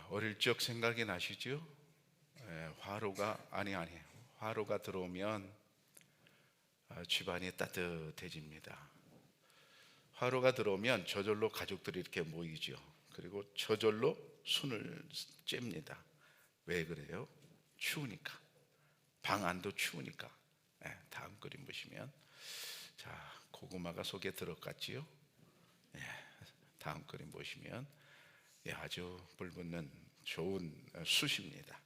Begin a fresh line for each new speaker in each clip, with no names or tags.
어릴 적 생각이 나시죠? 화로가 들어오면 집안이 따뜻해집니다. 화로가 들어오면 저절로 가족들이 이렇게 모이죠. 그리고 저절로 손을 잽니다. 왜 그래요? 추우니까. 방 안도 추우니까. 다음 그림 보시면, 자, 고구마가 속에 들어갔지요. 다음 그림 보시면, 아주 불붙는 좋은 숯입니다.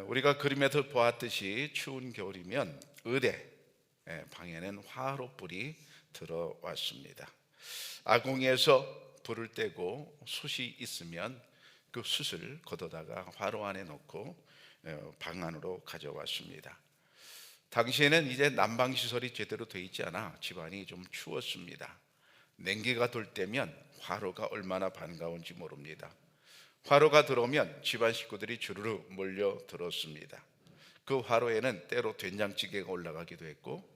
우리가 그림에서 보았듯이 추운 겨울이면 의대 방에는 화로불이 들어왔습니다. 아궁이에서 불을 떼고 숯이 있으면 그 숯을 걷어다가 화로 안에 넣고 방 안으로 가져왔습니다. 당시에는 이제 난방 시설이 제대로 되어 있지 않아 집안이 좀 추웠습니다. 냉기가 돌 때면 화로가 얼마나 반가운지 모릅니다. 화로가 들어오면 집안 식구들이 주르르 몰려들었습니다. 그 화로에는 때로 된장찌개가 올라가기도 했고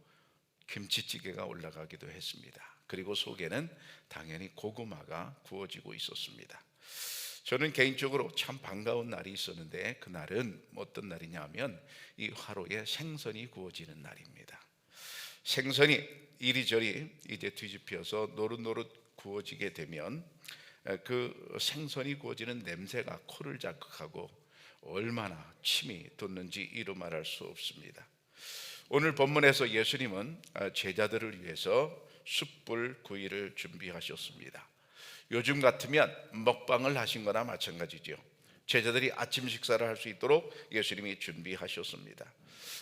김치찌개가 올라가기도 했습니다. 그리고 속에는 당연히 고구마가 구워지고 있었습니다. 저는 개인적으로 참 반가운 날이 있었는데, 그날은 어떤 날이냐 하면 이 화로에 생선이 구워지는 날입니다. 생선이 이리저리 이제 뒤집혀서 노릇노릇 구워지게 되면 그 생선이 구워지는 냄새가 코를 자극하고 얼마나 침이 돋는지 이루 말할 수 없습니다. 오늘 본문에서 예수님은 제자들을 위해서 숯불 구이를 준비하셨습니다. 요즘 같으면 먹방을 하신 거나 마찬가지죠. 제자들이 아침 식사를 할 수 있도록 예수님이 준비하셨습니다.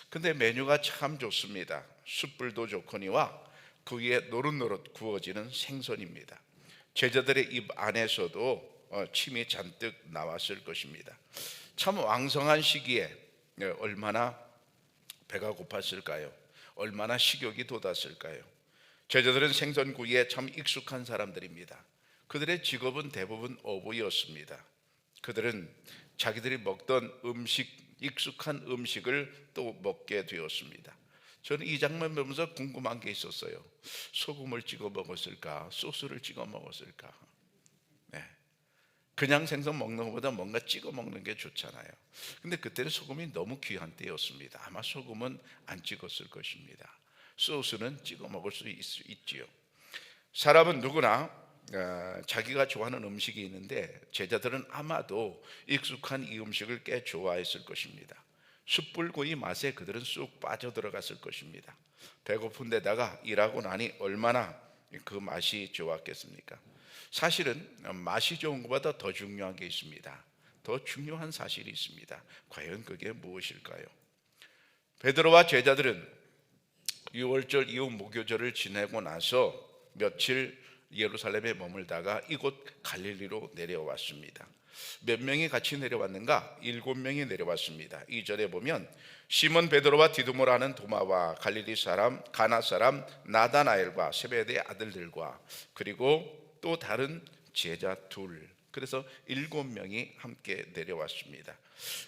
근데 메뉴가 참 좋습니다. 숯불도 좋거니와 그 위에 노릇노릇 구워지는 생선입니다. 제자들의 입 안에서도 침이 잔뜩 나왔을 것입니다. 참 왕성한 시기에 얼마나 배가 고팠을까요? 얼마나 식욕이 돋았을까요? 제자들은 생선구이에 참 익숙한 사람들입니다. 그들의 직업은 대부분 어부였습니다. 그들은 자기들이 먹던 익숙한 음식을 또 먹게 되었습니다. 저는 이 장면 보면서 궁금한 게 있었어요. 소금을 찍어 먹었을까? 소스를 찍어 먹었을까? 그냥 생선 먹는 것보다 뭔가 찍어 먹는 게 좋잖아요. 근데 그때는 소금이 너무 귀한 때였습니다. 아마 소금은 안 찍었을 것입니다. 소스는 찍어 먹을 수 있지요. 사람은 누구나 자기가 좋아하는 음식이 있는데, 제자들은 아마도 익숙한 이 음식을 꽤 좋아했을 것입니다. 숯불구이 맛에 그들은 쑥 빠져들어갔을 것입니다. 배고픈데다가 일하고 나니 얼마나 그 맛이 좋았겠습니까? 사실은 맛이 좋은 것보다 더 중요한 게 있습니다. 더 중요한 사실이 있습니다. 과연 그게 무엇일까요? 베드로와 제자들은 유월절 이후 무교절을 지내고 나서 며칠 예루살렘에 머물다가 이곳 갈릴리로 내려왔습니다. 몇 명이 같이 내려왔는가? 7명이 내려왔습니다. 2절에 보면 시몬 베드로와 디두모라는 도마와 갈릴리 사람 가나 사람 나다나엘과 세베대의 아들들과 그리고 또 다른 제자 둘, 그래서 7명이 함께 내려왔습니다.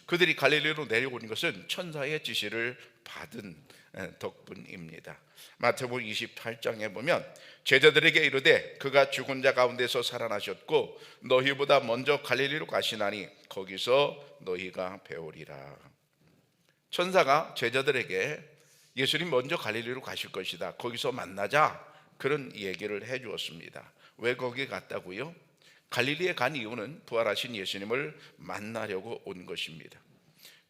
그들이 갈릴리로 내려온 것은 천사의 지시를 받은 덕분입니다. 마태복음 28장에 보면 제자들에게 이르되 그가 죽은 자 가운데서 살아나셨고 너희보다 먼저 갈릴리로 가시나니 거기서 너희가 배우리라. 천사가 제자들에게 예수님 먼저 갈릴리로 가실 것이다, 거기서 만나자, 그런 얘기를 해 주었습니다. 왜 거기 갔다고요? 갈릴리에 간 이유는 부활하신 예수님을 만나려고 온 것입니다.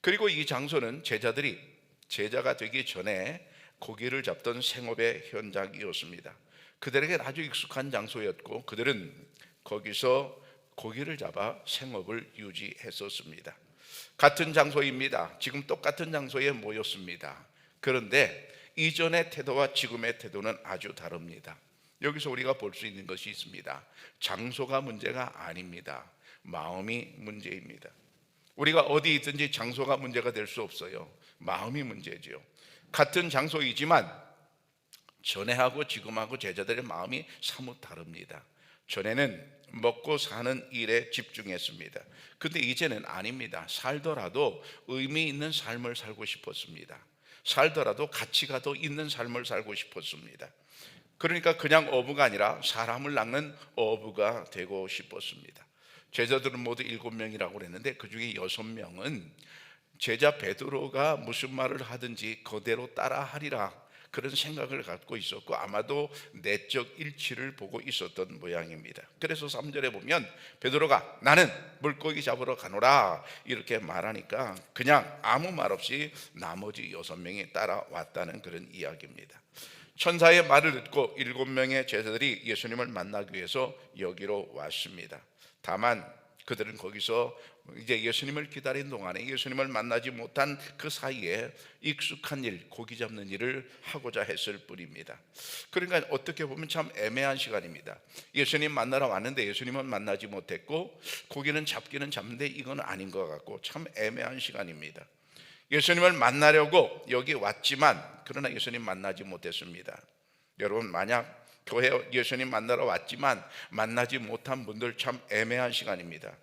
그리고 이 장소는 제자들이 제자가 되기 전에 고기를 잡던 생업의 현장이었습니다. 그들에게 아주 익숙한 장소였고 그들은 거기서 고기를 잡아 생업을 유지했었습니다. 같은 장소입니다. 지금 똑같은 장소에 모였습니다. 그런데 이전의 태도와 지금의 태도는 아주 다릅니다. 여기서 우리가 볼 수 있는 것이 있습니다. 장소가 문제가 아닙니다. 마음이 문제입니다. 우리가 어디 있든지 장소가 문제가 될 수 없어요. 마음이 문제죠. 같은 장소이지만 전에하고 지금하고 제자들의 마음이 사뭇 다릅니다. 전에는 먹고 사는 일에 집중했습니다. 근데 이제는 아닙니다. 살더라도 의미 있는 삶을 살고 싶었습니다. 살더라도 가치가 더 있는 삶을 살고 싶었습니다. 그러니까 그냥 어부가 아니라 사람을 낚는 어부가 되고 싶었습니다. 제자들은 모두 7명이라고 그랬는데 그 중에 6명은 제자 베드로가 무슨 말을 하든지 그대로 따라하리라 그런 생각을 갖고 있었고 아마도 내적 일치를 보고 있었던 모양입니다. 그래서 3절에 보면 베드로가 나는 물고기 잡으러 가노라 이렇게 말하니까 그냥 아무 말 없이 나머지 6명이 따라왔다는 그런 이야기입니다. 천사의 말을 듣고 7명의 제자들이 예수님을 만나기 위해서 여기로 왔습니다. 다만 그들은 거기서 이제 예수님을 기다린 동안에 예수님을 만나지 못한 그 사이에 익숙한 일, 고기 잡는 일을 하고자 했을 뿐입니다. 그러니까 어떻게 보면 참 애매한 시간입니다. 예수님 만나러 왔는데 예수님은 만나지 못했고 고기는 잡기는 잡는데 이건 아닌 것 같고 참 애매한 시간입니다. 예수님을 만나려고 여기 왔지만 그러나 예수님 만나지 못했습니다. 여러분 만약 교회 예수님 만나러 왔지만 만나지 못한 분들 참 애매한 시간입니다.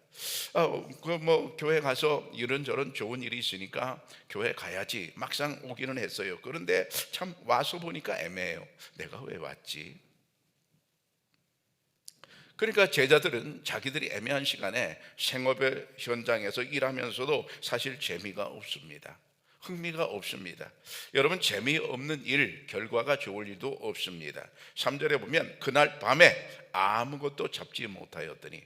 교회 가서 이런저런 좋은 일이 있으니까 교회 가야지 막상 오기는 했어요. 그런데 참 와서 보니까 애매해요. 내가 왜 왔지? 그러니까 제자들은 자기들이 애매한 시간에 생업의 현장에서 일하면서도 사실 재미가 없습니다. 흥미가 없습니다. 여러분 재미없는 일, 결과가 좋을 일도 없습니다. 3절에 보면 그날 밤에 아무것도 잡지 못하였더니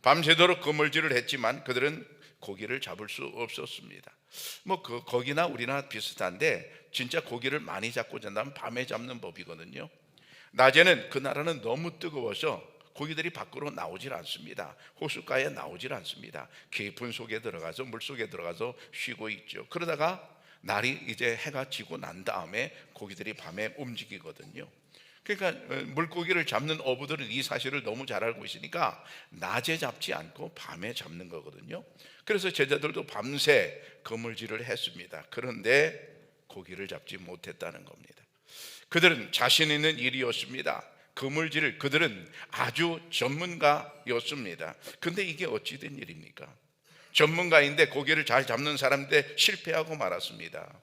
밤새도록 그물질을 했지만 그들은 고기를 잡을 수 없었습니다. 거기나 우리나 비슷한데 진짜 고기를 많이 잡고 잔다면 밤에 잡는 법이거든요. 낮에는 그 나라는 너무 뜨거워서 고기들이 밖으로 나오질 않습니다. 호숫가에 나오질 않습니다. 깊은 속에 들어가서 물속에 들어가서 쉬고 있죠. 그러다가 날이 이제 해가 지고 난 다음에 고기들이 밤에 움직이거든요. 그러니까 물고기를 잡는 어부들은 이 사실을 너무 잘 알고 있으니까 낮에 잡지 않고 밤에 잡는 거거든요. 그래서 제자들도 밤새 그물질을 했습니다. 그런데 고기를 잡지 못했다는 겁니다. 그들은 자신 있는 일이었습니다. 그물질을 그들은 아주 전문가였습니다. 근데 이게 어찌 된 일입니까? 전문가인데 고기를 잘 잡는 사람인데 실패하고 말았습니다.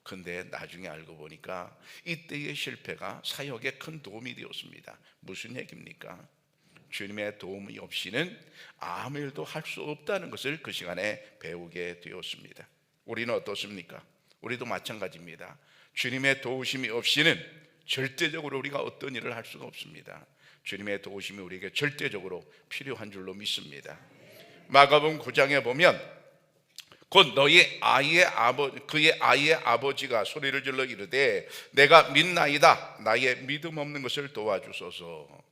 근데 나중에 알고 보니까 이때의 실패가 사역에 큰 도움이 되었습니다. 무슨 얘기입니까? 주님의 도움이 없이는 아무 일도 할 수 없다는 것을 그 시간에 배우게 되었습니다. 우리는 어떻습니까? 우리도 마찬가지입니다. 주님의 도우심이 없이는 절대적으로 우리가 어떤 일을 할 수가 없습니다. 주님의 도우심이 우리에게 절대적으로 필요한 줄로 믿습니다. 마가복음 9장에 보면 곧 그의 아이의 아버지가 소리를 질러 이르되 내가 믿나이다 나의 믿음 없는 것을 도와주소서.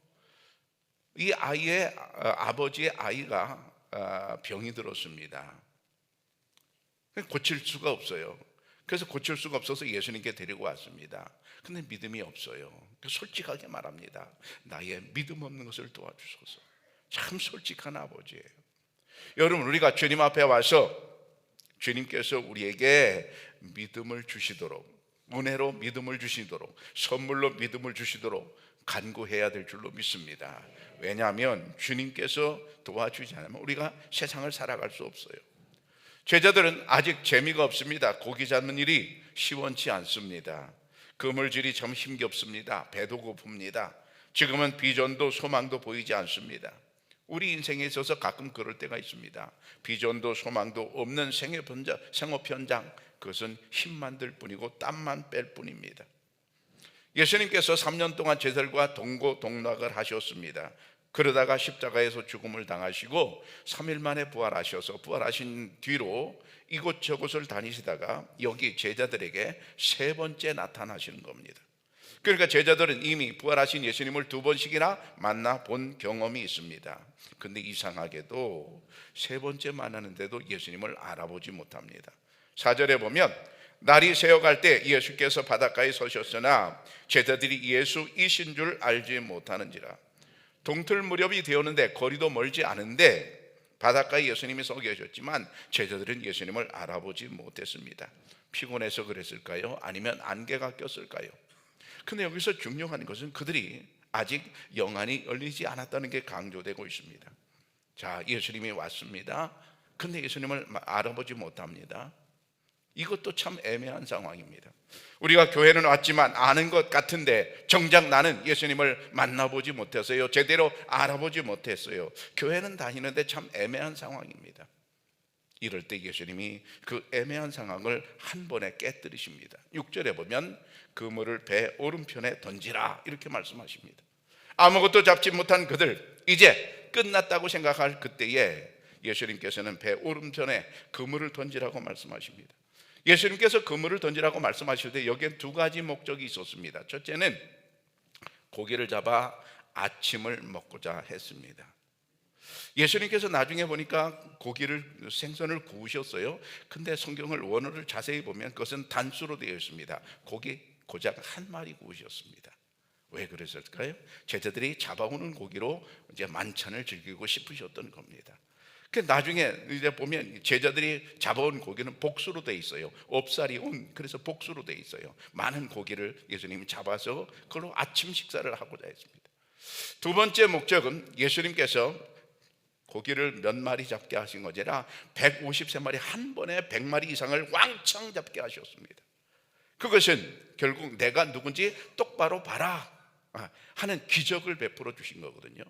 이 아이의 아버지의 아이가 병이 들었습니다. 고칠 수가 없어요. 그래서 고칠 수가 없어서 예수님께 데리고 왔습니다. 근데 믿음이 없어요. 솔직하게 말합니다. 나의 믿음 없는 것을 도와주소서. 참 솔직한 아버지예요. 여러분 우리가 주님 앞에 와서 주님께서 우리에게 믿음을 주시도록 은혜로 믿음을 주시도록 선물로 믿음을 주시도록 간구해야 될 줄로 믿습니다. 왜냐하면 주님께서 도와주지 않으면 우리가 세상을 살아갈 수 없어요. 제자들은 아직 재미가 없습니다. 고기 잡는 일이 시원치 않습니다. 그물질이 참 힘겹습니다. 배도 고픕니다. 지금은 비전도 소망도 보이지 않습니다. 우리 인생에 있어서 가끔 그럴 때가 있습니다. 비전도 소망도 없는 생업 현장, 그것은 힘만 들 뿐이고 땀만 뺄 뿐입니다. 예수님께서 3년 동안 제자들과 동고동락을 하셨습니다. 그러다가 십자가에서 죽음을 당하시고 3일 만에 부활하셔서 부활하신 뒤로 이곳저곳을 다니시다가 여기 제자들에게 3번째 나타나시는 겁니다. 그러니까 제자들은 이미 부활하신 예수님을 2번씩이나 만나본 경험이 있습니다. 근데 이상하게도 3번째 만나는데도 예수님을 알아보지 못합니다. 4절에 보면 날이 새어갈 때 예수께서 바닷가에 서셨으나 제자들이 예수이신 줄 알지 못하는지라. 동틀 무렵이 되었는데 거리도 멀지 않은데 바닷가에 예수님이 서 계셨지만 제자들은 예수님을 알아보지 못했습니다. 피곤해서 그랬을까요? 아니면 안개가 꼈을까요? 근데 여기서 중요한 것은 그들이 아직 영안이 열리지 않았다는 게 강조되고 있습니다. 자, 예수님이 왔습니다. 근데 예수님을 알아보지 못합니다. 이것도 참 애매한 상황입니다. 우리가 교회는 왔지만 아는 것 같은데 정작 나는 예수님을 만나보지 못했어요. 제대로 알아보지 못했어요. 교회는 다니는데 참 애매한 상황입니다. 이럴 때 예수님이 그 애매한 상황을 한 번에 깨뜨리십니다. 6절에 보면 그물을 배 오른편에 던지라 이렇게 말씀하십니다. 아무것도 잡지 못한 그들, 이제 끝났다고 생각할 그때에 예수님께서는 배 오른편에 그물을 던지라고 말씀하십니다. 예수님께서 그물을 던지라고 말씀하실 때 여기에 두 가지 목적이 있었습니다. 첫째는 고기를 잡아 아침을 먹고자 했습니다. 예수님께서 나중에 보니까 생선을 구우셨어요. 근데 성경을 원어를 자세히 보면 그것은 단수로 되어 있습니다. 고기 고작 한 마리 구우셨습니다. 왜 그랬을까요? 제자들이 잡아오는 고기로 이제 만찬을 즐기고 싶으셨던 겁니다. 나중에 이제 보면 제자들이 잡아온 고기는 복수로 돼 있어요. 옵살이 온, 그래서 복수로 돼 있어요. 많은 고기를 예수님이 잡아서 그걸로 아침 식사를 하고자 했습니다. 두 번째 목적은 예수님께서 고기를 몇 마리 잡게 하신 것이 아니라 153마리, 한 번에 100마리 이상을 왕창 잡게 하셨습니다. 그것은 결국 내가 누군지 똑바로 봐라 하는 기적을 베풀어 주신 거거든요.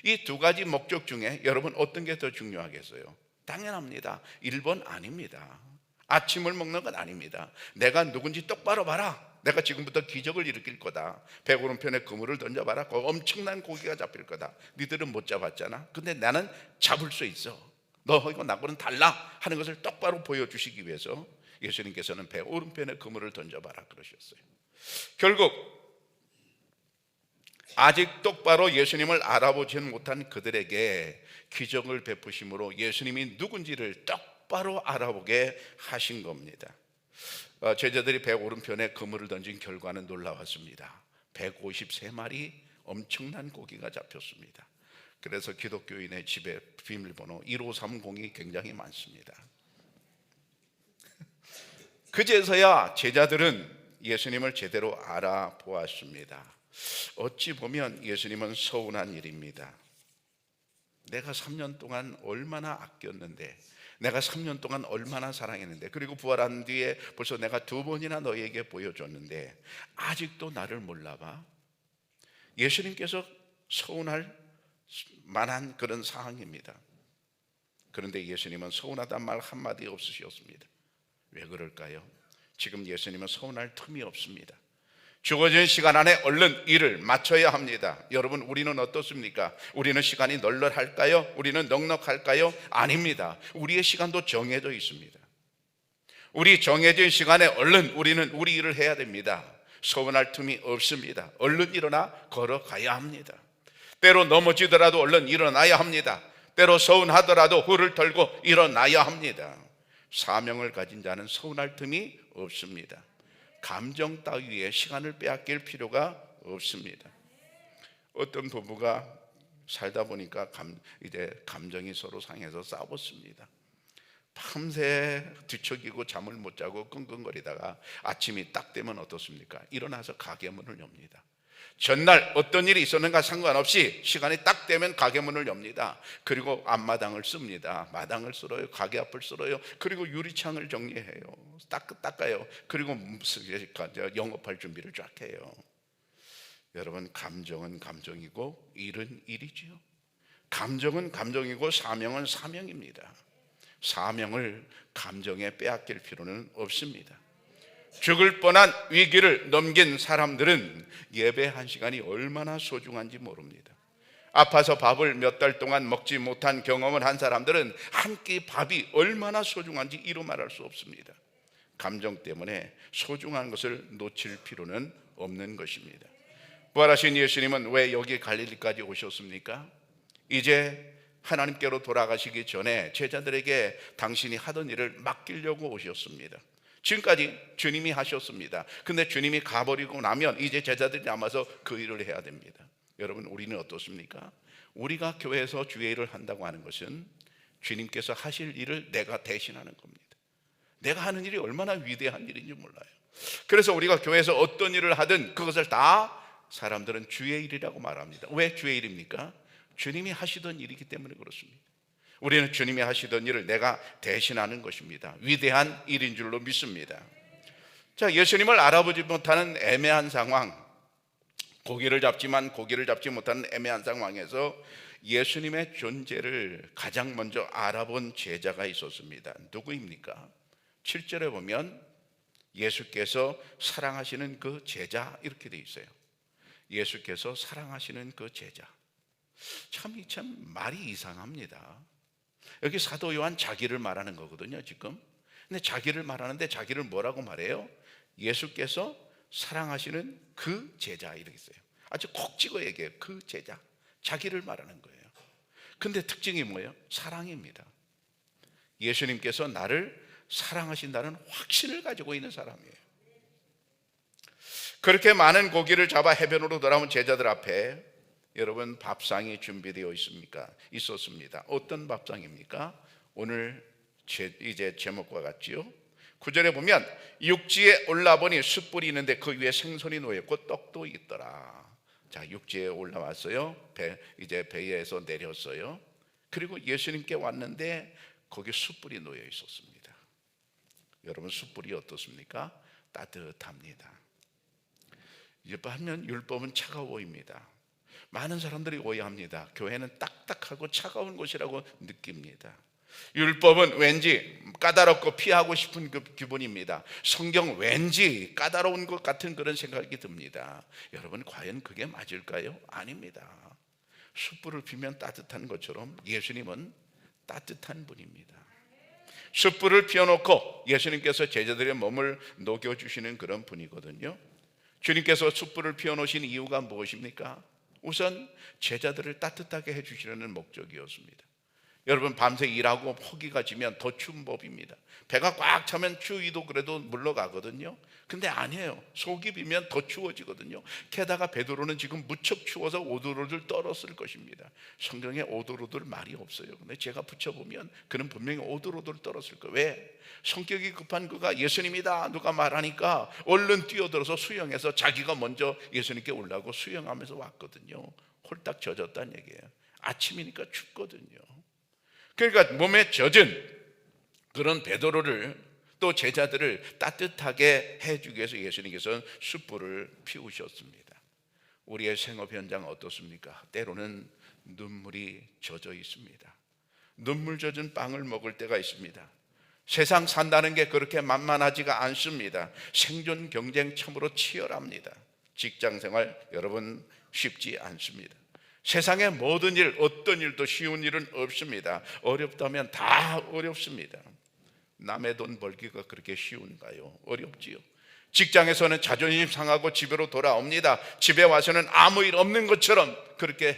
이 두 가지 목적 중에 여러분 어떤 게 더 중요하겠어요? 당연합니다. 1번 아닙니다. 아침을 먹는 건 아닙니다. 내가 누군지 똑바로 봐라. 내가 지금부터 기적을 일으킬 거다. 배 오른편에 그물을 던져봐라. 엄청난 고기가 잡힐 거다. 니들은 못 잡았잖아. 근데 나는 잡을 수 있어. 너하고 나하고는 달라 하는 것을 똑바로 보여주시기 위해서 예수님께서는 배 오른편에 그물을 던져봐라 그러셨어요. 결국 아직 똑바로 예수님을 알아보지는 못한 그들에게 기적을 베푸심으로 예수님이 누군지를 똑바로 알아보게 하신 겁니다. 제자들이 배 오른편에 그물을 던진 결과는 놀라웠습니다. 153마리 엄청난 고기가 잡혔습니다. 그래서 기독교인의 집에 비밀번호 1530이 굉장히 많습니다. 그제서야 제자들은 예수님을 제대로 알아보았습니다. 어찌 보면 예수님은 서운한 일입니다. 내가 3년 동안 얼마나 아꼈는데, 내가 3년 동안 얼마나 사랑했는데, 그리고 부활한 뒤에 벌써 내가 2번이나 너에게 보여줬는데 아직도 나를 몰라봐? 예수님께서 서운할 만한 그런 상황입니다. 그런데 예수님은 서운하단 말 한마디 없으셨습니다. 왜 그럴까요? 지금 예수님은 서운할 틈이 없습니다. 주어진 시간 안에 얼른 일을 마쳐야 합니다. 여러분, 우리는 어떻습니까? 우리는 시간이 널널할까요? 우리는 넉넉할까요? 아닙니다. 우리의 시간도 정해져 있습니다. 우리 정해진 시간에 얼른 우리는 우리 일을 해야 됩니다. 서운할 틈이 없습니다. 얼른 일어나 걸어가야 합니다. 때로 넘어지더라도 얼른 일어나야 합니다. 때로 서운하더라도 후를 털고 일어나야 합니다. 사명을 가진 자는 서운할 틈이 없습니다. 감정 따위에 시간을 빼앗길 필요가 없습니다. 어떤 부부가 살다 보니까 이제 감정이 서로 상해서 싸웠습니다. 밤새 뒤척이고 잠을 못 자고 끙끙거리다가 아침이 딱 되면 어떻습니까? 일어나서 가게 문을 엽니다. 전날 어떤 일이 있었는가 상관없이 시간이 딱 되면 가게 문을 엽니다. 그리고 앞마당을 씁니다. 마당을 쓸어요. 가게 앞을 쓸어요. 그리고 유리창을 정리해요. 닦아요. 그리고 영업할 준비를 쫙 해요. 여러분, 감정은 감정이고 일은 일이지요. 감정은 감정이고 사명은 사명입니다. 사명을 감정에 빼앗길 필요는 없습니다. 죽을 뻔한 위기를 넘긴 사람들은 예배 한 시간이 얼마나 소중한지 모릅니다. 아파서 밥을 몇 달 동안 먹지 못한 경험을 한 사람들은 한 끼 밥이 얼마나 소중한지 이루 말할 수 없습니다. 감정 때문에 소중한 것을 놓칠 필요는 없는 것입니다. 부활하신 예수님은 왜 여기 갈릴리까지 오셨습니까? 이제 하나님께로 돌아가시기 전에 제자들에게 당신이 하던 일을 맡기려고 오셨습니다. 지금까지 주님이 하셨습니다. 근데 주님이 가버리고 나면 이제 제자들이 남아서 그 일을 해야 됩니다. 여러분, 우리는 어떻습니까? 우리가 교회에서 주의 일을 한다고 하는 것은 주님께서 하실 일을 내가 대신하는 겁니다. 내가 하는 일이 얼마나 위대한 일인지 몰라요. 그래서 우리가 교회에서 어떤 일을 하든 그것을 다 사람들은 주의 일이라고 말합니다. 왜 주의 일입니까? 주님이 하시던 일이기 때문에 그렇습니다. 우리는 주님이 하시던 일을 내가 대신하는 것입니다. 위대한 일인 줄로 믿습니다. 자, 예수님을 알아보지 못하는 애매한 상황, 고기를 잡지만 고기를 잡지 못하는 애매한 상황에서 예수님의 존재를 가장 먼저 알아본 제자가 있었습니다. 누구입니까? 7절에 보면 예수께서 사랑하시는 그 제자 이렇게 돼 있어요. 예수께서 사랑하시는 그 제자. 참 말이 이상합니다. 여기 사도 요한 자기를 말하는 거거든요, 지금. 근데 자기를 말하는데 자기를 뭐라고 말해요? 예수께서 사랑하시는 그 제자 이렇게 있어요. 아주 콕 찍어 얘기해요. 그 제자. 자기를 말하는 거예요. 근데 특징이 뭐예요? 사랑입니다. 예수님께서 나를 사랑하신다는 확신을 가지고 있는 사람이에요. 그렇게 많은 고기를 잡아 해변으로 돌아온 제자들 앞에 여러분 밥상이 준비되어 있었습니다. 어떤 밥상입니까? 오늘 이제 제목과 같지요. 9절에 보면 육지에 올라보니 숯불이 있는데 그 위에 생선이 놓였고 떡도 있더라. 자, 육지에 올라왔어요. 이제 배에서 내렸어요. 그리고 예수님께 왔는데 거기 숯불이 놓여 있었습니다. 여러분, 숯불이 어떻습니까? 따뜻합니다. 하면 율법은 차가워 보입니다. 많은 사람들이 오해합니다. 교회는 딱딱하고 차가운 곳이라고 느낍니다. 율법은 왠지 까다롭고 피하고 싶은 그 기분입니다. 성경 왠지 까다로운 것 같은 그런 생각이 듭니다. 여러분, 과연 그게 맞을까요? 아닙니다. 숯불을 피면 따뜻한 것처럼 예수님은 따뜻한 분입니다. 숯불을 피워놓고 예수님께서 제자들의 몸을 녹여주시는 그런 분이거든요. 주님께서 숯불을 피워놓으신 이유가 무엇입니까? 우선 제자들을 따뜻하게 해주시려는 목적이었습니다. 여러분, 밤새 일하고 허기가 지면 더 추운 법입니다. 배가 꽉 차면 추위도 그래도 물러가거든요. 근데 아니에요. 속이 비면 더 추워지거든요. 게다가 베드로는 지금 무척 추워서 오두로를 떨었을 것입니다. 성경에 오두로들 말이 없어요. 근데 제가 붙여보면 그는 분명히 오두로를 떨었을 거예요. 왜? 성격이 급한 그가 예수님이다 누가 말하니까 얼른 뛰어들어서 수영해서 자기가 먼저 예수님께 올라가고 수영하면서 왔거든요. 홀딱 젖었다는 얘기예요. 아침이니까 춥거든요. 그러니까 몸에 젖은 그런 베드로를 또 제자들을 따뜻하게 해주기 위해서 예수님께서는 숯불을 피우셨습니다. 우리의 생업 현장 어떻습니까? 때로는 눈물이 젖어 있습니다. 눈물 젖은 빵을 먹을 때가 있습니다. 세상 산다는 게 그렇게 만만하지가 않습니다. 생존 경쟁 참으로 치열합니다. 직장 생활 여러분 쉽지 않습니다. 세상의 모든 일, 어떤 일도 쉬운 일은 없습니다. 어렵다면 다 어렵습니다. 남의 돈 벌기가 그렇게 쉬운가요? 어렵지요. 직장에서는 자존심 상하고 집으로 돌아옵니다. 집에 와서는 아무 일 없는 것처럼 그렇게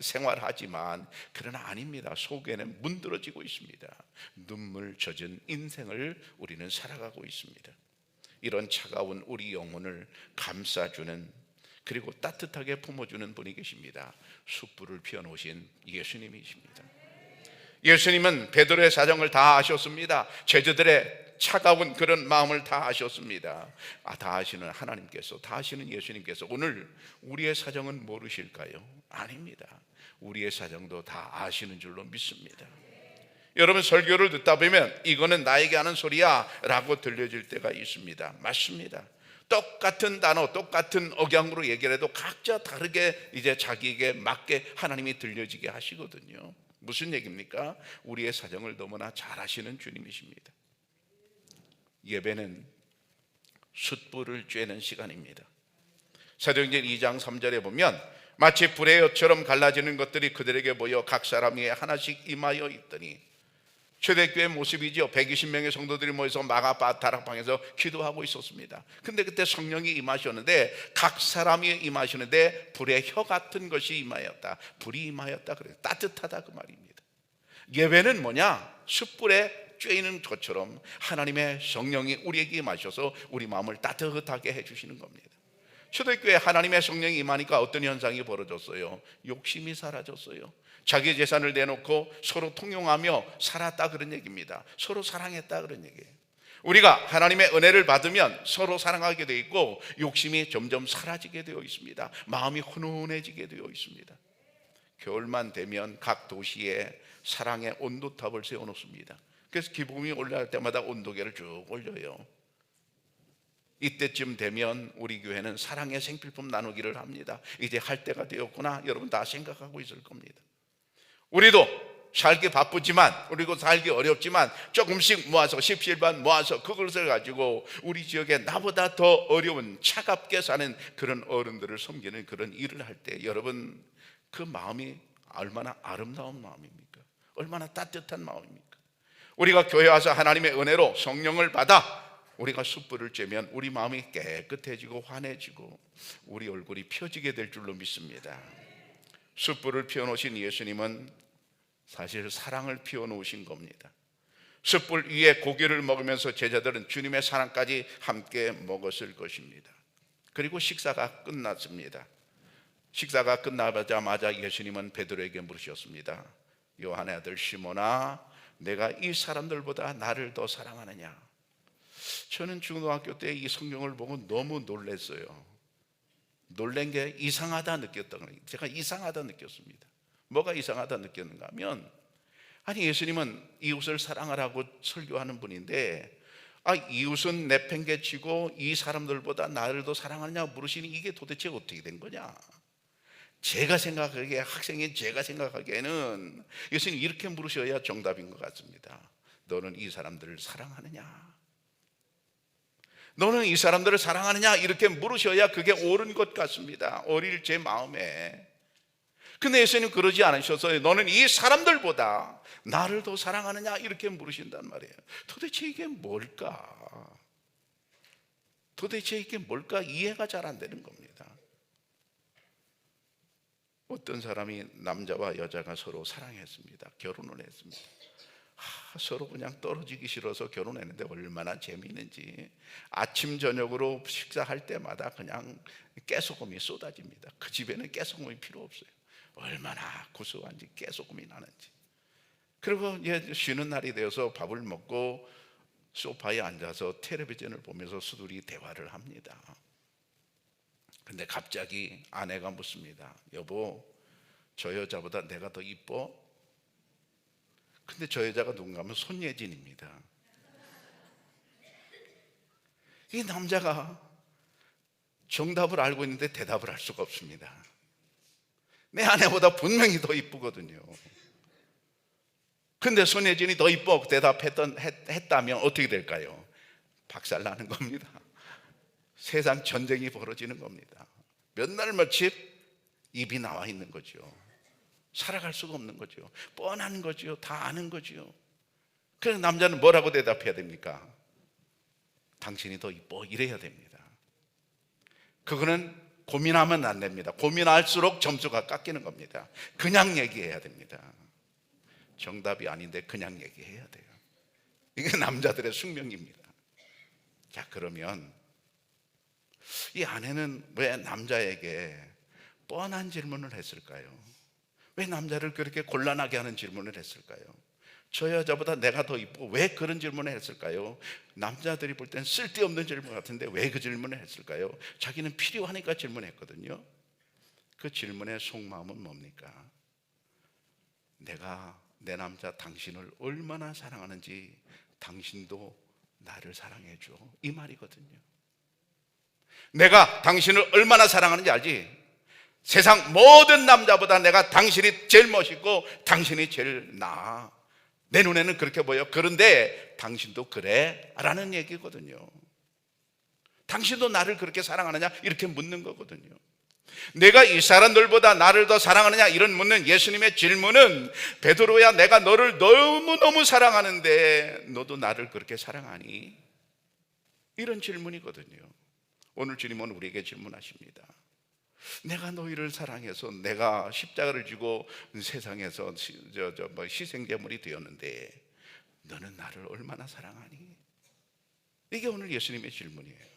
생활하지만 그러나 아닙니다. 속에는 문드러지고 있습니다. 눈물 젖은 인생을 우리는 살아가고 있습니다. 이런 차가운 우리 영혼을 감싸주는 그리고 따뜻하게 품어주는 분이 계십니다. 숯불을 피워놓으신 예수님이십니다. 예수님은 베드로의 사정을 다 아셨습니다. 제자들의 차가운 그런 마음을 다 아셨습니다. 다 아시는 하나님께서, 다 아시는 예수님께서 오늘 우리의 사정은 모르실까요? 아닙니다. 우리의 사정도 다 아시는 줄로 믿습니다. 여러분, 설교를 듣다 보면 이거는 나에게 하는 소리야 라고 들려질 때가 있습니다. 맞습니다. 똑같은 단어, 똑같은 억양으로 얘기를 해도 각자 다르게 이제 자기에게 맞게 하나님이 들려지게 하시거든요. 무슨 얘기입니까? 우리의 사정을 너무나 잘 아시는 주님이십니다. 예배는 숯불을 쬐는 시간입니다. 사도행전 2장 3절에 보면 마치 불의 엿처럼 갈라지는 것들이 그들에게 모여 각 사람 위에 하나씩 임하여 있더니, 초대교회 모습이죠. 120명의 성도들이 모여서 마가바 다락방에서 기도하고 있었습니다. 근데 그때 성령이 임하셨는데 각 사람이 임하시는데 불의 혀 같은 것이 임하였다. 불이 임하였다. 그래요. 따뜻하다 그 말입니다. 예배는 뭐냐? 숯불에 쬐이는 것처럼 하나님의 성령이 우리에게 임하셔서 우리 마음을 따뜻하게 해주시는 겁니다. 초대교회 하나님의 성령이 임하니까 어떤 현상이 벌어졌어요? 욕심이 사라졌어요. 자기 재산을 내놓고 서로 통용하며 살았다 그런 얘기입니다. 서로 사랑했다 그런 얘기예요. 우리가 하나님의 은혜를 받으면 서로 사랑하게 되어 있고 욕심이 점점 사라지게 되어 있습니다. 마음이 훈훈해지게 되어 있습니다. 겨울만 되면 각 도시에 사랑의 온도탑을 세워놓습니다. 그래서 기쁨이 올라갈 때마다 온도계를 쭉 올려요. 이때쯤 되면 우리 교회는 사랑의 생필품 나누기를 합니다. 이제 할 때가 되었구나, 여러분 다 생각하고 있을 겁니다. 우리도 살기 바쁘지만, 그리고 살기 어렵지만 조금씩 모아서, 십시일반 모아서 그것을 가지고 우리 지역에 나보다 더 어려운, 차갑게 사는 그런 어른들을 섬기는 그런 일을 할 때, 여러분 그 마음이 얼마나 아름다운 마음입니까? 얼마나 따뜻한 마음입니까? 우리가 교회 와서 하나님의 은혜로 성령을 받아 우리가 숯불을 쬐면 우리 마음이 깨끗해지고 환해지고 우리 얼굴이 펴지게 될 줄로 믿습니다. 숯불을 피워놓으신 예수님은 사실 사랑을 피워놓으신 겁니다. 숯불 위에 고기를 먹으면서 제자들은 주님의 사랑까지 함께 먹었을 것입니다. 그리고 식사가 끝났습니다. 식사가 끝나자마자 예수님은 베드로에게 물으셨습니다. 요한의 아들 시몬아, 내가 이 사람들보다 나를 더 사랑하느냐? 저는 중고등학교 때 이 성경을 보고 너무 놀랐어요. 놀란 게 이상하다 느꼈던 거예요. 제가 이상하다 느꼈습니다. 뭐가 이상하다 느꼈는가 하면, 아니 예수님은 이웃을 사랑하라고 설교하는 분인데, 이웃은 내팽개치고 이 사람들보다 나를 더 사랑하느냐 물으시니 이게 도대체 어떻게 된 거냐? 제가 생각하기에, 학생인 제가 생각하기에는 예수님 이렇게 물으셔야 정답인 것 같습니다. 너는 이 사람들을 사랑하느냐? 너는 이 사람들을 사랑하느냐? 이렇게 물으셔야 그게 옳은 것 같습니다. 어릴 제 마음에. 근데 예수님 그러지 않으셔서 너는 이 사람들보다 나를 더 사랑하느냐? 이렇게 물으신단 말이에요. 도대체 이게 뭘까? 도대체 이게 뭘까? 이해가 잘 안 되는 겁니다. 어떤 사람이, 남자와 여자가 서로 사랑했습니다. 결혼을 했습니다. 서로 그냥 떨어지기 싫어서 결혼했는데 얼마나 재미있는지. 아침 저녁으로 식사할 때마다 그냥 깨소금이 쏟아집니다. 그 집에는 깨소금이 필요 없어요. 얼마나 구수한지, 깨소금이 나는지. 그리고 쉬는 날이 되어서 밥을 먹고 소파에 앉아서 텔레비전을 보면서 수둘이 대화를 합니다. 근데 갑자기 아내가 묻습니다. 여보, 저 여자보다 내가 더 이뻐? 근데 저 여자가 누군가 하면 손예진입니다. 이 남자가 정답을 알고 있는데 대답을 할 수가 없습니다. 내 아내보다 분명히 더 이쁘거든요. 근데 손예진이 더 이뻐 했다면 어떻게 될까요? 박살나는 겁니다. 세상 전쟁이 벌어지는 겁니다. 몇 날 며칠 입이 나와 있는 거죠. 살아갈 수가 없는 거죠. 뻔한 거죠. 다 아는 거죠. 그래서 남자는 뭐라고 대답해야 됩니까? 당신이 더 이뻐, 이래야 됩니다. 그거는 고민하면 안 됩니다. 고민할수록 점수가 깎이는 겁니다. 그냥 얘기해야 됩니다. 정답이 아닌데 그냥 얘기해야 돼요. 이게 남자들의 숙명입니다. 자, 그러면 이 아내는 왜 남자에게 뻔한 질문을 했을까요? 왜 남자를 그렇게 곤란하게 하는 질문을 했을까요? 저 여자보다 내가 더 이쁘고 왜 그런 질문을 했을까요? 남자들이 볼 땐 쓸데없는 질문 같은데 왜 그 질문을 했을까요? 자기는 필요하니까 질문했거든요. 그 질문의 속마음은 뭡니까? 내가 내 남자 당신을 얼마나 사랑하는지 당신도 나를 사랑해줘, 이 말이거든요. 내가 당신을 얼마나 사랑하는지 알지? 세상 모든 남자보다 내가 당신이 제일 멋있고 당신이 제일 나아. 내 눈에는 그렇게 보여. 그런데 당신도 그래? 라는 얘기거든요. 당신도 나를 그렇게 사랑하느냐? 이렇게 묻는 거거든요. 내가 이 사람들보다 나를 더 사랑하느냐? 이런 묻는 예수님의 질문은, 베드로야, 내가 너를 너무너무 사랑하는데 너도 나를 그렇게 사랑하니? 이런 질문이거든요. 오늘 주님은 우리에게 질문하십니다. 내가 너희를 사랑해서 내가 십자가를 지고 세상에서 희생제물이 되었는데 너는 나를 얼마나 사랑하니? 이게 오늘 예수님의 질문이에요.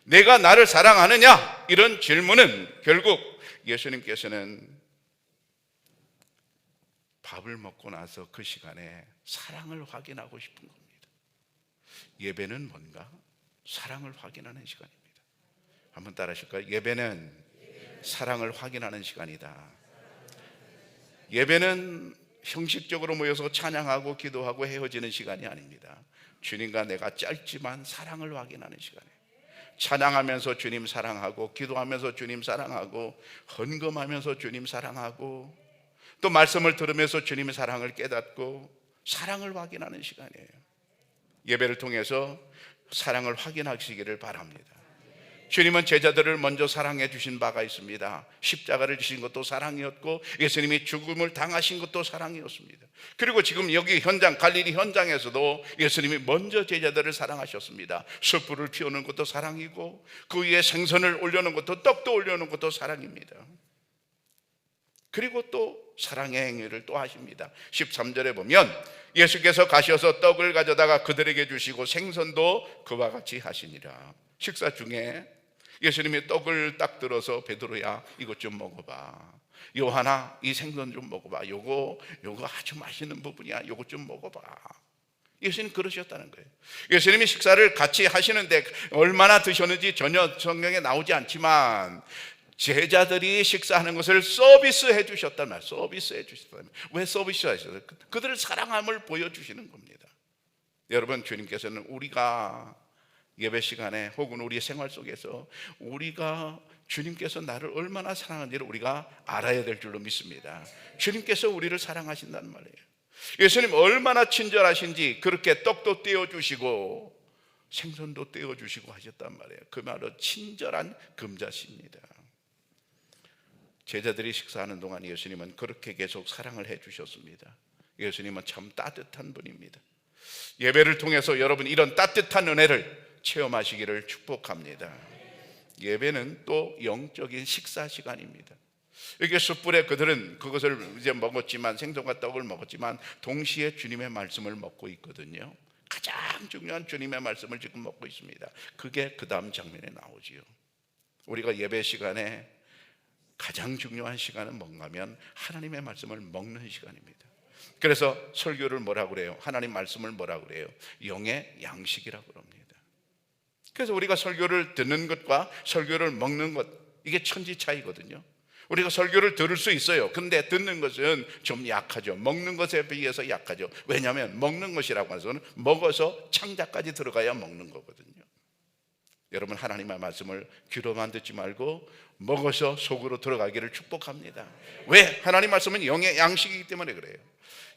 내가 나를 사랑하느냐? 이런 질문은 결국 예수님께서는 밥을 먹고 나서 그 시간에 사랑을 확인하고 싶은 겁니다. 예배는 뭔가? 사랑을 확인하는 시간입니다. 한번 따라 하실까요? 예배는 사랑을 확인하는 시간이다. 예배는 형식적으로 모여서 찬양하고 기도하고 헤어지는 시간이 아닙니다. 주님과 내가 짧지만 사랑을 확인하는 시간이에요. 찬양하면서 주님 사랑하고, 기도하면서 주님 사랑하고, 헌금하면서 주님 사랑하고, 또 말씀을 들으면서 주님의 사랑을 깨닫고 사랑을 확인하는 시간이에요. 예배를 통해서 사랑을 확인하시기를 바랍니다. 주님은 제자들을 먼저 사랑해 주신 바가 있습니다. 십자가를 지신 것도 사랑이었고, 예수님이 죽음을 당하신 것도 사랑이었습니다. 그리고 지금 여기 현장, 갈릴리 현장에서도 예수님이 먼저 제자들을 사랑하셨습니다. 숯불을 피우는 것도 사랑이고, 그 위에 생선을 올려놓은 것도, 떡도 올려놓은 것도 사랑입니다. 그리고 또 사랑의 행위를 또 하십니다. 13절에 보면 예수께서 가셔서 떡을 가져다가 그들에게 주시고 생선도 그와 같이 하시니라. 식사 중에 예수님이 떡을 딱 들어서 베드로야 이것 좀 먹어봐, 요한아 이 생선 좀 먹어봐, 요거 아주 맛있는 부분이야, 요거 좀 먹어봐. 예수님 그러셨다는 거예요. 예수님이 식사를 같이 하시는데 얼마나 드셨는지 전혀 성경에 나오지 않지만 제자들이 식사하는 것을 서비스해 주셨단 말이에요. 서비스해 주셨단 말이에요. 왜 서비스하셨어요? 그들을 사랑함을 보여주시는 겁니다. 여러분, 주님께서는 우리가 예배 시간에 혹은 우리 생활 속에서 우리가 주님께서 나를 얼마나 사랑하는지를 우리가 알아야 될 줄로 믿습니다. 주님께서 우리를 사랑하신다는 말이에요. 예수님 얼마나 친절하신지 그렇게 떡도 떼어주시고 생선도 떼어주시고 하셨단 말이에요. 그 말은 친절한 금자씨입니다. 제자들이 식사하는 동안 예수님은 그렇게 계속 사랑을 해주셨습니다. 예수님은 참 따뜻한 분입니다. 예배를 통해서 여러분 이런 따뜻한 은혜를 체험하시기를 축복합니다. 예배는 또 영적인 식사 시간입니다. 이게 숯불에 그들은 그것을 이제 먹었지만, 생선과 떡을 먹었지만 동시에 주님의 말씀을 먹고 있거든요. 가장 중요한 주님의 말씀을 지금 먹고 있습니다. 그게 그 다음 장면에 나오지요. 우리가 예배 시간에 가장 중요한 시간은 뭔가 하면 하나님의 말씀을 먹는 시간입니다. 그래서 설교를 뭐라고 그래요? 하나님 말씀을 뭐라고 그래요? 영의 양식이라고 합니다. 그래서 우리가 설교를 듣는 것과 설교를 먹는 것, 이게 천지 차이거든요. 우리가 설교를 들을 수 있어요. 근데 듣는 것은 좀 약하죠. 먹는 것에 비해서 약하죠. 왜냐하면 먹는 것이라고 해서는 먹어서 창자까지 들어가야 먹는 거거든요. 여러분, 하나님의 말씀을 귀로만 듣지 말고 먹어서 속으로 들어가기를 축복합니다. 왜? 하나님 말씀은 영의 양식이기 때문에 그래요.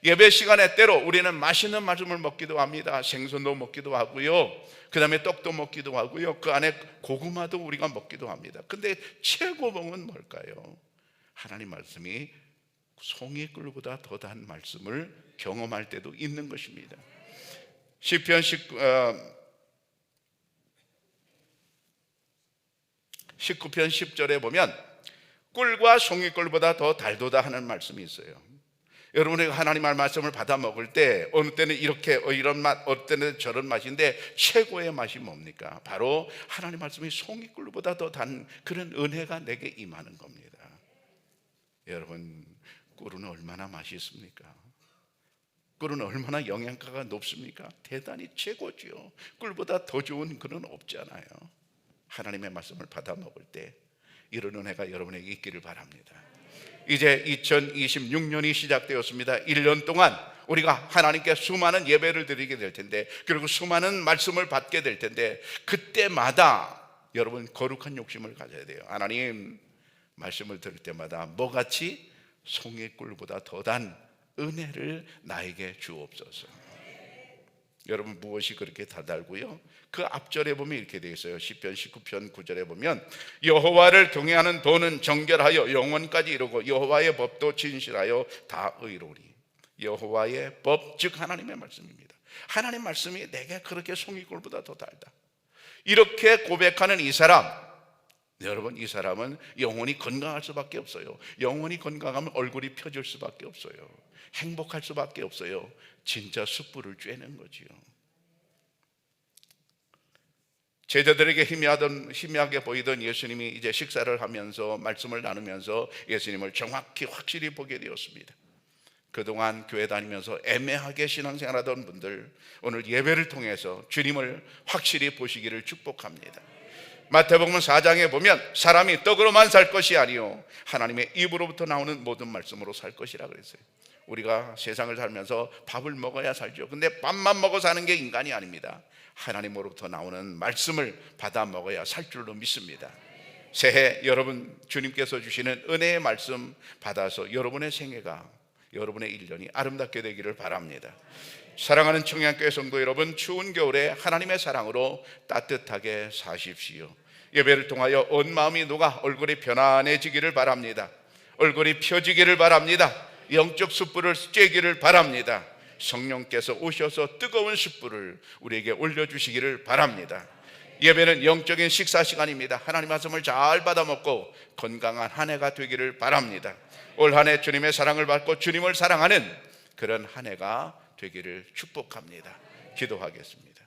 예배 시간에 때로 우리는 맛있는 말씀을 먹기도 합니다. 생선도 먹기도 하고요, 그 다음에 떡도 먹기도 하고요, 그 안에 고구마도 우리가 먹기도 합니다. 근데 최고봉은 뭘까요? 하나님 말씀이 송이꿀보다 더 단 말씀을 경험할 때도 있는 것입니다. 시편 19편 10절에 보면 꿀과 송이꿀보다 더 달도다 하는 말씀이 있어요. 여러분이 하나님의 말씀을 받아 먹을 때 어느 때는 이렇게 이런 맛, 어느 때는 저런 맛인데 최고의 맛이 뭡니까? 바로 하나님 말씀이 송이꿀보다 더 단 그런 은혜가 내게 임하는 겁니다. 여러분, 꿀은 얼마나 맛있습니까? 꿀은 얼마나 영양가가 높습니까? 대단히 최고지요. 꿀보다 더 좋은 꿀은 없잖아요. 하나님의 말씀을 받아 먹을 때 이런 은혜가 여러분에게 있기를 바랍니다. 이제 2026년이 시작되었습니다. 1년 동안 우리가 하나님께 수많은 예배를 드리게 될 텐데, 그리고 수많은 말씀을 받게 될 텐데, 그때마다 여러분 거룩한 욕심을 가져야 돼요. 하나님, 말씀을 들을 때마다 뭐같이 송이꿀보다 더 단 은혜를 나에게 주옵소서. 여러분, 무엇이 그렇게 다달고요? 그 앞절에 보면 이렇게 되어 있어요. 시편 19편 9절에 보면 여호와를 경외하는 도는 정결하여 영원까지 이루고 여호와의 법도 진실하여 다 의로우리. 여호와의 법, 즉 하나님의 말씀입니다. 하나님 말씀이 내게 그렇게 송이꿀보다 더 달다. 이렇게 고백하는 이 사람, 여러분, 이 사람은 영혼이 건강할 수밖에 없어요. 영혼이 건강하면 얼굴이 펴질 수밖에 없어요. 행복할 수밖에 없어요. 진짜 숯불을 쬐는 거지요. 제자들에게 희미하게 보이던 예수님이 이제 식사를 하면서 말씀을 나누면서 예수님을 정확히 확실히 보게 되었습니다. 그동안 교회 다니면서 애매하게 신앙생활하던 분들, 오늘 예배를 통해서 주님을 확실히 보시기를 축복합니다. 마태복음 4장에 보면 사람이 떡으로만 살 것이 아니요 하나님의 입으로부터 나오는 모든 말씀으로 살 것이라 그랬어요. 우리가 세상을 살면서 밥을 먹어야 살죠. 근데 밥만 먹어 사는 게 인간이 아닙니다. 하나님으로부터 나오는 말씀을 받아 먹어야 살 줄로 믿습니다. 새해 여러분 주님께서 주시는 은혜의 말씀 받아서 여러분의 생애가, 여러분의 1년이 아름답게 되기를 바랍니다. 사랑하는 청양교회 성도 여러분, 추운 겨울에 하나님의 사랑으로 따뜻하게 사십시오. 예배를 통하여 온 마음이 녹아 얼굴이 편안해지기를 바랍니다. 얼굴이 펴지기를 바랍니다. 영적 숯불을 쬐기를 바랍니다. 성령께서 오셔서 뜨거운 숯불을 우리에게 올려주시기를 바랍니다. 예배는 영적인 식사 시간입니다. 하나님 말씀을 잘 받아 먹고 건강한 한 해가 되기를 바랍니다. 올 한 해 주님의 사랑을 받고 주님을 사랑하는 그런 한 해가 되기를 축복합니다. 기도하겠습니다.